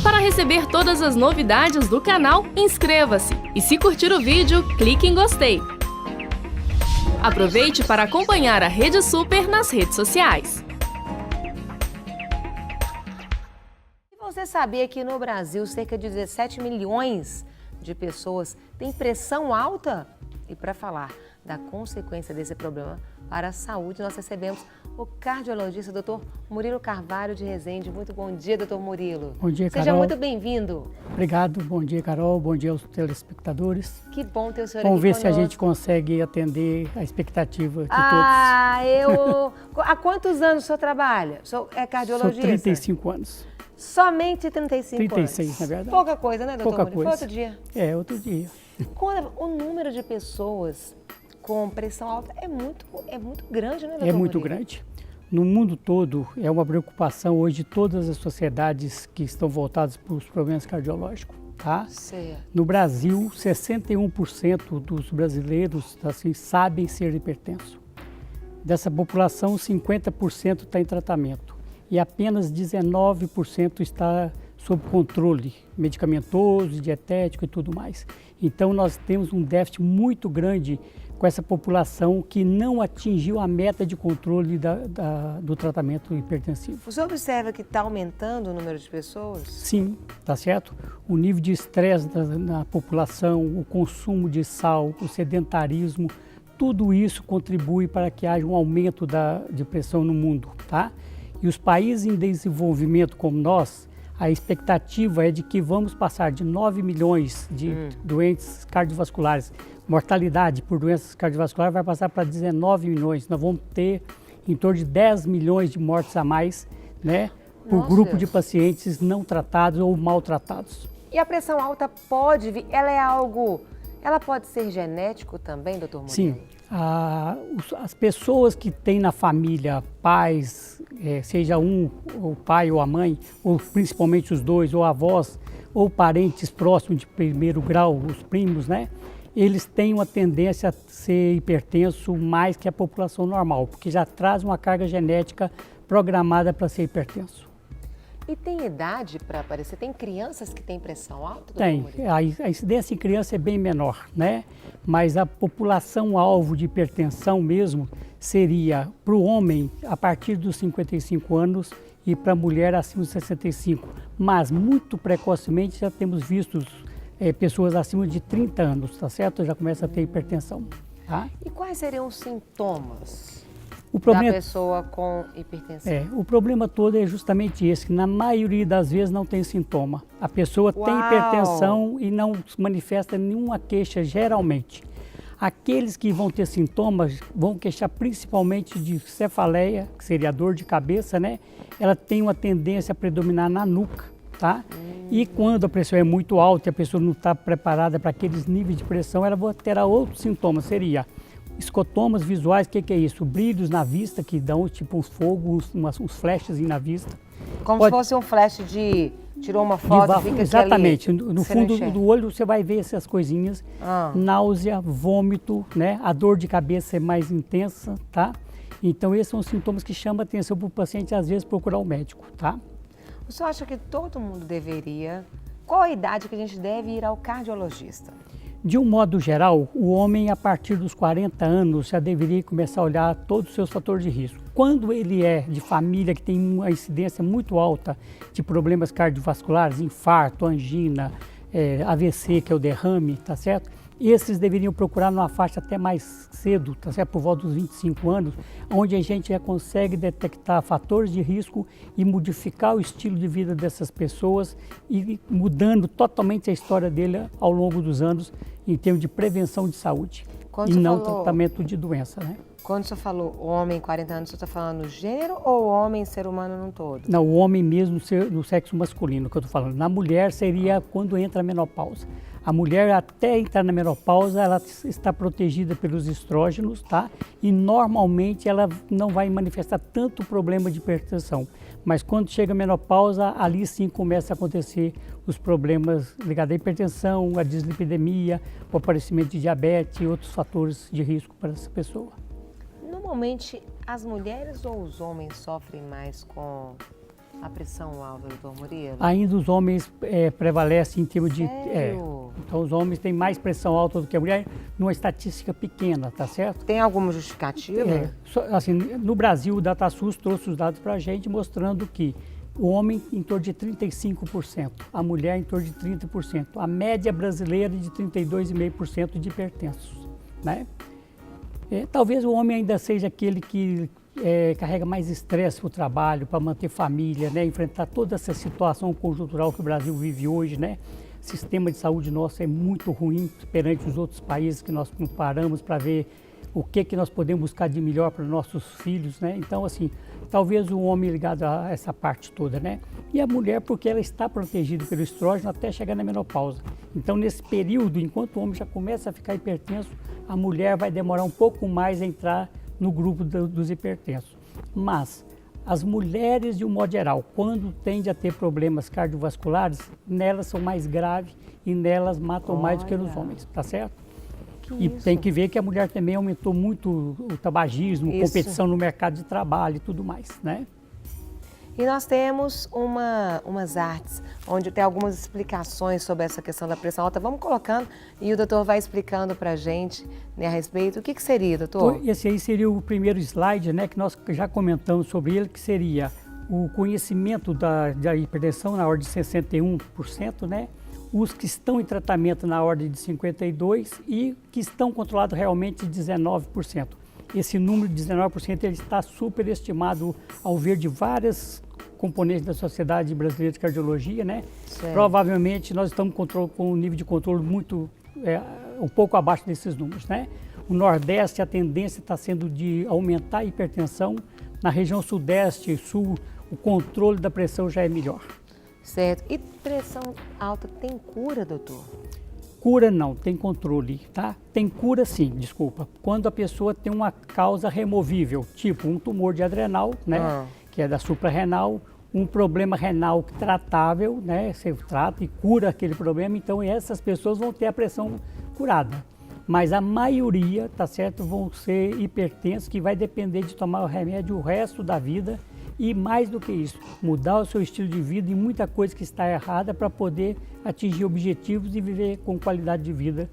Para receber todas as novidades do canal, inscreva-se e se curtir o vídeo, clique em gostei. Aproveite para acompanhar a Rede Super nas redes sociais. Você sabia que no Brasil cerca de 17 milhões de pessoas têm pressão alta? E para falar da consequência desse problema para a saúde, nós recebemos o cardiologista Dr. Murilo Carvalho de Resende. Muito bom dia, Dr. Murilo. Bom dia, Carol. Seja muito bem-vindo. Obrigado, bom dia, Carol, bom dia aos telespectadores. Que bom ter o senhor Vamos aqui ver conosco. se a gente consegue atender a expectativa de todos. Há quantos anos o senhor trabalha? O senhor é cardiologista? Sou 35 anos. Somente 35 anos? 36, na verdade. Pouca coisa, né, doutor Pouca Murilo? coisa. Foi outro dia. É, outro dia. O número de pessoas com pressão alta é muito grande, né, doutor É muito Murilo? grande. No mundo todo, é uma preocupação hoje de todas as sociedades que estão voltadas para os problemas cardiológicos. Tá? Certo. No Brasil, 61% dos brasileiros assim, sabem ser hipertensos. Dessa população, 50% está em tratamento e apenas 19% está sob controle medicamentoso, dietético e tudo mais. Então, nós temos um déficit muito grande com essa população que não atingiu a meta de controle do tratamento hipertensivo. O senhor observa que está aumentando o número de pessoas? Sim, tá certo? O nível de estresse na população, o consumo de sal, o sedentarismo, tudo isso contribui para que haja um aumento de pressão no mundo, tá? E os países em desenvolvimento como nós, a expectativa é de que vamos passar de 9 milhões de doentes cardiovasculares. Mortalidade por doenças cardiovasculares vai passar para 19 milhões. Nós vamos ter em torno de 10 milhões de mortes a mais, né? Por grupo de pacientes não tratados ou maltratados. E a pressão alta pode vir, ela pode ser genético também, doutor Murilo? Sim. As pessoas que têm na família pais, seja o pai ou a mãe, ou principalmente os dois, ou avós, ou parentes próximos de primeiro grau, os primos, né? Eles têm uma tendência a ser hipertenso mais que a população normal, porque já traz uma carga genética programada para ser hipertenso. E tem idade para aparecer? Tem crianças que têm pressão alta? Tem. A incidência em criança é bem menor, né? Mas a população-alvo de hipertensão mesmo seria para o homem a partir dos 55 anos e para a mulher acima dos 65. Mas muito precocemente já temos visto pessoas acima de 30 anos, tá certo? Já começa a ter hipertensão. Tá? E quais seriam os sintomas da pessoa com hipertensão? O problema todo é justamente esse, que na maioria das vezes não tem sintoma. A pessoa tem hipertensão e não manifesta nenhuma queixa geralmente. Aqueles que vão ter sintomas vão queixar principalmente de cefaleia, que seria a dor de cabeça, né? Ela tem uma tendência a predominar na nuca, tá? E quando a pressão é muito alta e a pessoa não está preparada para aqueles níveis de pressão, ela terá outros sintomas, seria escotomas visuais. O que é isso? Brilhos na vista, que dão tipo uns fogos, uns flashes na vista. Como se fosse um flash de... Tirou uma foto, fica exatamente. Ali, no fundo do olho você vai ver essas coisinhas. Náusea, vômito, né? A dor de cabeça é mais intensa, tá? Então esses são os sintomas que chamam a atenção para o paciente às vezes procurar o médico, tá? O senhor acha que todo mundo deveria... Qual a idade que a gente deve ir ao cardiologista? De um modo geral, o homem a partir dos 40 anos já deveria começar a olhar todos os seus fatores de risco. Quando ele é de família que tem uma incidência muito alta de problemas cardiovasculares, infarto, angina, AVC, que é o derrame, tá certo? Esses deveriam procurar numa faixa até mais cedo, tá certo? Por volta dos 25 anos, onde a gente já consegue detectar fatores de risco e modificar o estilo de vida dessas pessoas e mudando totalmente a história dele ao longo dos anos em termos de prevenção de saúde e não tratamento de doença, né? Quando o senhor falou homem, 40 anos, o senhor está falando gênero ou homem, ser humano num todo? Não, o homem mesmo no sexo masculino que eu estou falando. Na mulher seria quando entra a menopausa. A mulher, até entrar na menopausa, ela está protegida pelos estrógenos, tá? E normalmente ela não vai manifestar tanto problema de hipertensão. Mas quando chega a menopausa, ali sim começa a acontecer os problemas ligados à hipertensão, à dislipidemia, o aparecimento de diabetes e outros fatores de risco para essa pessoa. Normalmente, as mulheres ou os homens sofrem mais com a pressão alta, doutor Murilo? Ainda os homens prevalecem em termos de... Sério? Então os homens têm mais pressão alta do que a mulher, numa estatística pequena, tá certo? Tem alguma justificativa? Assim, no Brasil, o DataSUS trouxe os dados para a gente mostrando que o homem em torno de 35%, a mulher em torno de 30%, a média brasileira de 32,5% de hipertensos, né? Talvez o homem ainda seja aquele que carrega mais estresse para o trabalho, para manter família, né? Enfrentar toda essa situação conjuntural que o Brasil vive hoje, né? O sistema de saúde nosso é muito ruim perante os outros países que nós comparamos para ver o que nós podemos buscar de melhor para os nossos filhos, né? Então, assim, talvez o homem ligado a essa parte toda, né? E a mulher porque ela está protegida pelo estrógeno até chegar na menopausa. Então, nesse período, enquanto o homem já começa a ficar hipertenso, a mulher vai demorar um pouco mais a entrar no grupo dos hipertensos. Mas as mulheres, de um modo geral, quando tendem a ter problemas cardiovasculares, nelas são mais graves e nelas matam mais do que nos homens, tá certo? E tem que ver que a mulher também aumentou muito o tabagismo, competição no mercado de trabalho e tudo mais, né? E nós temos umas artes, onde tem algumas explicações sobre essa questão da pressão alta. Vamos colocando e o doutor vai explicando para a gente, né, a respeito. O que seria, doutor? Então, esse aí seria o primeiro slide, né, que nós já comentamos sobre ele, que seria o conhecimento da hipertensão na ordem de 61%, né? Os que estão em tratamento na ordem de 52% e que estão controlados realmente 19%. Esse número de 19% ele está superestimado ao ver de várias componentes da Sociedade Brasileira de Cardiologia, né? Certo. Provavelmente nós estamos com um nível de controle muito, um pouco abaixo desses números, né? O Nordeste, a tendência está sendo de aumentar a hipertensão. Na região Sudeste e Sul, o controle da pressão já é melhor. Certo. E pressão alta tem cura, doutor? Cura não, tem controle, tá? Tem cura sim, desculpa. Quando a pessoa tem uma causa removível, tipo um tumor de adrenal, né? Que é da suprarrenal, um problema renal tratável, né? Você trata e cura aquele problema, então essas pessoas vão ter a pressão curada. Mas a maioria, tá certo, vão ser hipertensos, que vai depender de tomar o remédio o resto da vida. E mais do que isso, mudar o seu estilo de vida e muita coisa que está errada para poder atingir objetivos e viver com qualidade de vida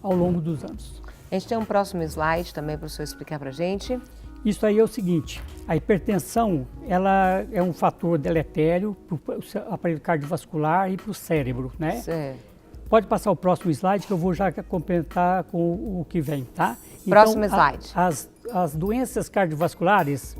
ao longo dos anos. A gente tem um próximo slide também para o senhor explicar para a gente. Isso aí é o seguinte, a hipertensão ela é um fator deletério para o aparelho cardiovascular e para o cérebro, né? Certo. Pode passar o próximo slide que eu vou já complementar com o que vem, tá? Próximo slide. As doenças cardiovasculares,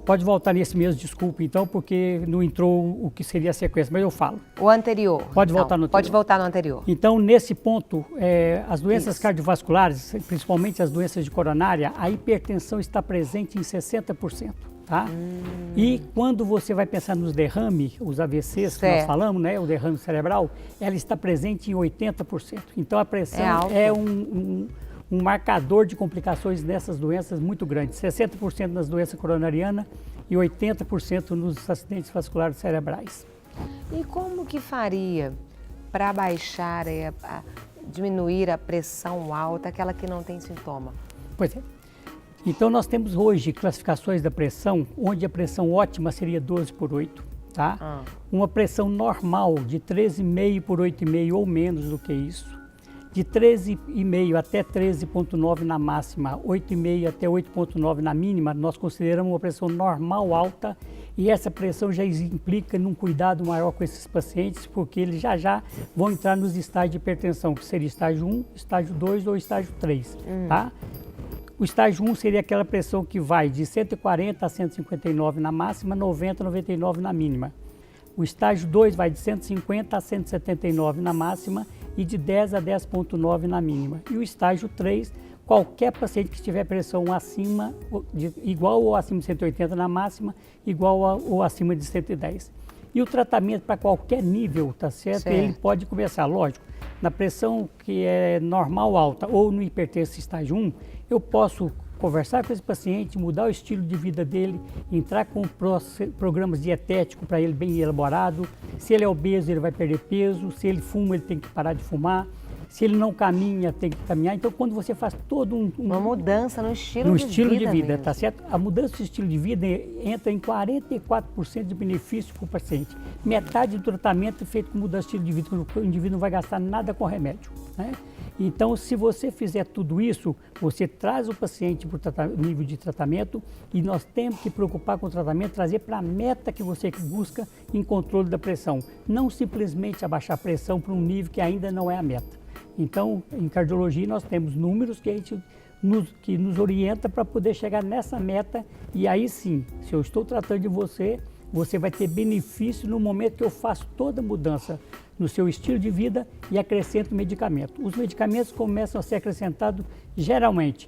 pode voltar nesse mesmo, desculpe, então, porque não entrou o que seria a sequência, mas eu falo. O anterior. Pode voltar no anterior. Pode voltar no anterior. Então, nesse ponto, as doenças cardiovasculares, principalmente as doenças de coronária, a hipertensão está presente em 60%, tá? E quando você vai pensar nos derrames, os AVCs que nós falamos, né, o derrame cerebral, ela está presente em 80%. Então, a pressão é um marcador de complicações dessas doenças muito grande, 60% nas doenças coronarianas e 80% nos acidentes vasculares cerebrais. E como que faria para baixar, diminuir a pressão alta, aquela que não tem sintoma? Pois é. Então nós temos hoje classificações da pressão, onde a pressão ótima seria 12/8, tá? Uma pressão normal de 13,5 por 8,5 ou menos do que isso. De 13,5 até 13,9 na máxima, 8,5 até 8,9 na mínima, nós consideramos uma pressão normal alta e essa pressão já implica num cuidado maior com esses pacientes, porque eles já vão entrar nos estágios de hipertensão, que seria estágio 1, estágio 2 ou estágio 3, tá? O estágio 1 seria aquela pressão que vai de 140 a 159 na máxima, 90 a 99 na mínima. O estágio 2 vai de 150 a 179 na máxima e de 10 a 10,9 na mínima. E o estágio 3, qualquer paciente que tiver pressão igual ou acima de 180 na máxima, igual ou acima de 110. E o tratamento para qualquer nível, tá certo? Ele pode começar, lógico, na pressão que é normal alta ou no hipertenso estágio 1, eu posso conversar com esse paciente, mudar o estilo de vida dele, entrar com programas dietéticos para ele bem elaborado. Se ele é obeso, ele vai perder peso. Se ele fuma, ele tem que parar de fumar. Se ele não caminha, tem que caminhar. Então, quando você faz todo uma mudança no estilo de vida, mesmo. tá certo? A mudança de estilo de vida entra em 44% de benefício para o paciente. Metade do tratamento é feito com mudança de estilo de vida, o indivíduo não vai gastar nada com remédio, né? Então, se você fizer tudo isso, você traz o paciente para o nível de tratamento e nós temos que preocupar com o tratamento, trazer para a meta que você busca em controle da pressão. Não simplesmente abaixar a pressão para um nível que ainda não é a meta. Então, em cardiologia, nós temos números que nos orienta para poder chegar nessa meta e aí sim, se eu estou tratando de você, você vai ter benefício no momento que eu faço toda a mudança no seu estilo de vida e acrescento medicamento. Os medicamentos começam a ser acrescentados geralmente,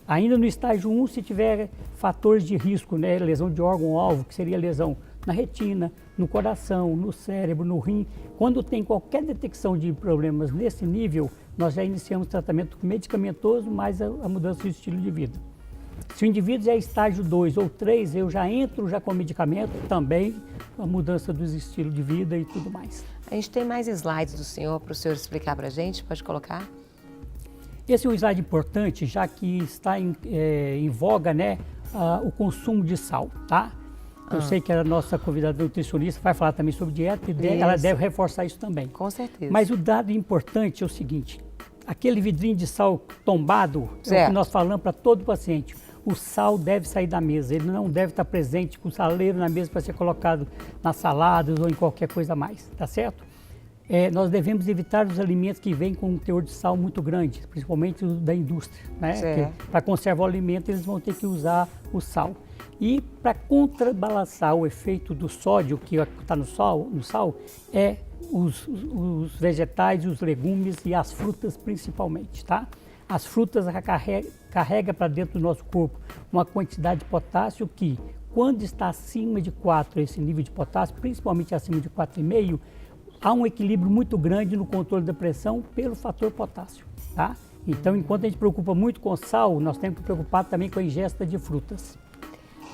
ainda no estágio 1, se tiver fatores de risco, né, lesão de órgão-alvo, que seria lesão na retina, no coração, no cérebro, no rim. Quando tem qualquer detecção de problemas nesse nível, nós já iniciamos tratamento medicamentoso mais a mudança de estilo de vida. Se o indivíduo já é estágio 2 ou 3, eu já entro com medicamento, também a mudança dos estilos de vida e tudo mais. A gente tem mais slides do senhor para o senhor explicar para a gente, pode colocar? Esse é um slide importante, já que está em voga, né, o consumo de sal, tá? Eu sei que a nossa convidada nutricionista vai falar também sobre dieta e ela deve reforçar isso também. Com certeza. Mas o dado importante é o seguinte, aquele vidrinho de sal tombado, é o que nós falamos para todo paciente. O sal deve sair da mesa, ele não deve estar presente com o saleiro na mesa para ser colocado nas saladas ou em qualquer coisa a mais, tá certo? Nós devemos evitar os alimentos que vêm com um teor de sal muito grande, principalmente da indústria, né? Para conservar o alimento eles vão ter que usar o sal. E para contrabalançar o efeito do sódio que está no sal, os vegetais, os legumes e as frutas principalmente, tá? As frutas carrega para dentro do nosso corpo uma quantidade de potássio que, quando está acima de 4, esse nível de potássio, principalmente acima de 4,5, há um equilíbrio muito grande no controle da pressão pelo fator potássio, tá? Então, enquanto a gente preocupa muito com sal, nós temos que preocupar também com a ingesta de frutas.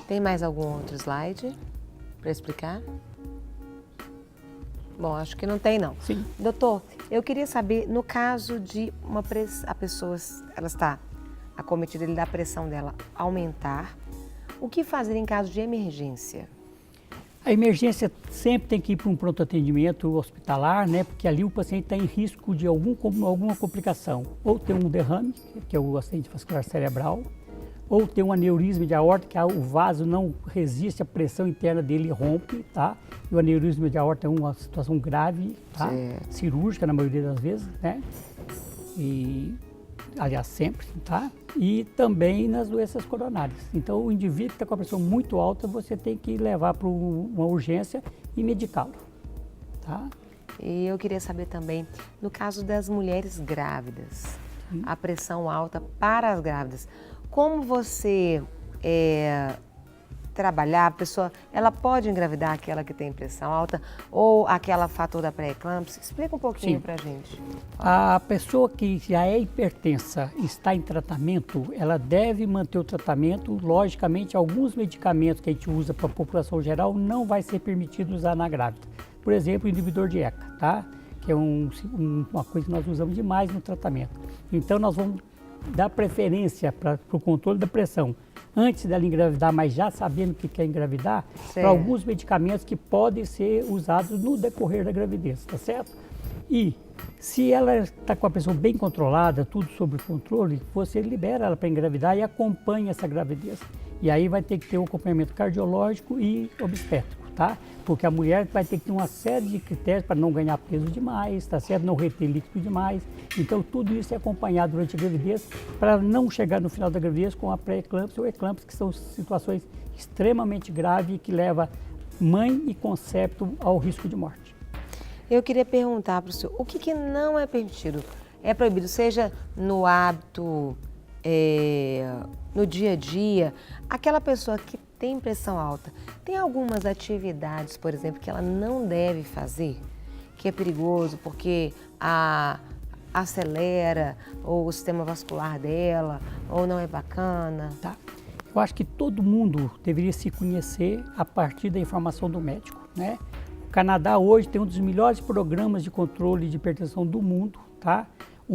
Tem mais algum outro slide para explicar? Bom, acho que não tem não. Sim. Doutor, eu queria saber, no caso de a pessoa, ela está acometida da pressão dela aumentar, o que fazer em caso de emergência? A emergência sempre tem que ir para um pronto atendimento hospitalar, né? Porque ali o paciente está em risco de alguma complicação. Ou ter um derrame, que é o acidente vascular cerebral, ou ter um aneurisma de aorta, que o vaso não resiste à pressão interna dele e rompe, tá? E o aneurisma de aorta é uma situação grave, tá? Cirúrgica na maioria das vezes, né? E, aliás, sempre, tá? E também nas doenças coronárias. Então, o indivíduo que está com a pressão muito alta, você tem que levar para uma urgência e medicá-lo, tá? E eu queria saber também, no caso das mulheres grávidas, a pressão alta para as grávidas, como você trabalhar, a pessoa, ela pode engravidar aquela que tem pressão alta ou aquela fator da pré-eclâmpsia? Explica um pouquinho pra gente. A pessoa que já é hipertensa, está em tratamento, ela deve manter o tratamento. Logicamente, alguns medicamentos que a gente usa para a população geral não vai ser permitido usar na grávida. Por exemplo, o inibidor de ECA, tá? Que é uma coisa que nós usamos demais no tratamento. Então, nós vamos dar preferência para o controle da pressão antes dela engravidar, mas já sabendo que quer engravidar, para alguns medicamentos que podem ser usados no decorrer da gravidez, tá certo? E se ela está com a pressão bem controlada, tudo sob controle, você libera ela para engravidar e acompanha essa gravidez. E aí vai ter que ter um acompanhamento cardiológico e obstétrico, tá? Porque a mulher vai ter que ter uma série de critérios para não ganhar peso demais, tá certo? Não reter líquido demais. Então, tudo isso é acompanhado durante a gravidez para não chegar no final da gravidez com a pré-eclâmpsia ou eclâmpsia, que são situações extremamente graves que levam mãe e concepto ao risco de morte. Eu queria perguntar para o senhor, o que não é permitido? É proibido, seja no hábito, no dia a dia, aquela pessoa que tem pressão alta, tem algumas atividades, por exemplo, que ela não deve fazer, que é perigoso porque acelera ou o sistema vascular dela, ou não é bacana? Tá. Eu acho que todo mundo deveria se conhecer a partir da informação do médico, né? O Canadá hoje tem um dos melhores programas de controle de hipertensão do mundo, tá?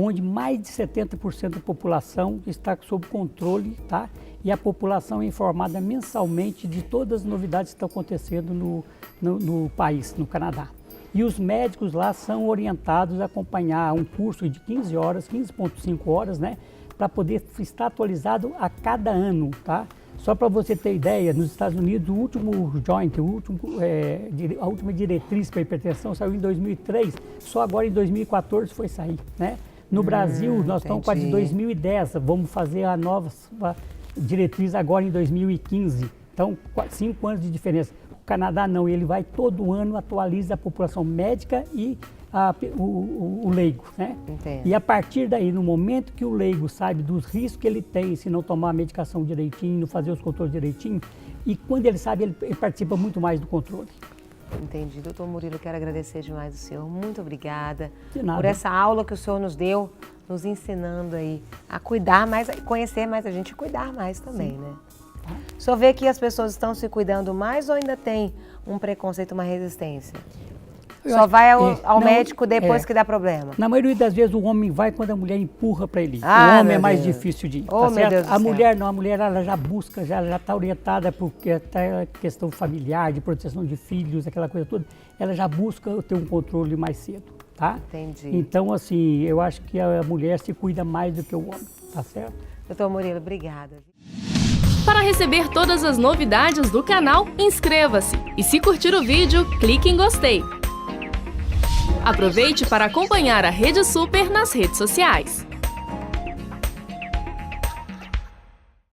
onde mais de 70% da população está sob controle, tá? E a população é informada mensalmente de todas as novidades que estão acontecendo no país, no Canadá. E os médicos lá são orientados a acompanhar um curso de 15 horas, 15,5 horas, né? Para poder estar atualizado a cada ano, tá? Só para você ter ideia, nos Estados Unidos, o último joint, a última diretriz para a hipertensão saiu em 2003, só agora em 2014 foi sair, né? No Brasil, nós estamos com a de 2010, vamos fazer a nova diretriz agora em 2015, então 5 anos de diferença. O Canadá não, ele vai todo ano, atualiza a população médica e o leigo, né? Entendo. E a partir daí, no momento que o leigo sabe dos riscos que ele tem se não tomar a medicação direitinho, não fazer os controles direitinho, e quando ele sabe, ele participa muito mais do controle. Entendi. Doutor Murilo, eu quero agradecer demais o senhor. Muito obrigada De nada. por essa aula que o senhor nos deu, nos ensinando aí a cuidar mais, a conhecer mais a gente e cuidar mais também, né? O senhor vê que as pessoas estão se cuidando mais ou ainda tem um preconceito, uma resistência? Só vai ao médico depois que dá problema? Na maioria das vezes o homem vai quando a mulher empurra para ele ir. Ah, O homem é meu mais Deus. difícil de ir. Oh, tá meu certo? Deus do A céu. mulher não, a mulher ela já busca, já está orientada porque até questão familiar, de proteção de filhos, aquela coisa toda, ela já busca ter um controle mais cedo, tá? Entendi. Então, assim, eu acho que a mulher se cuida mais do que o homem, tá certo? Doutor Murilo, obrigada. Para receber todas as novidades do canal, inscreva-se. E se curtir o vídeo, clique em gostei. Aproveite para acompanhar a Rede Super nas redes sociais.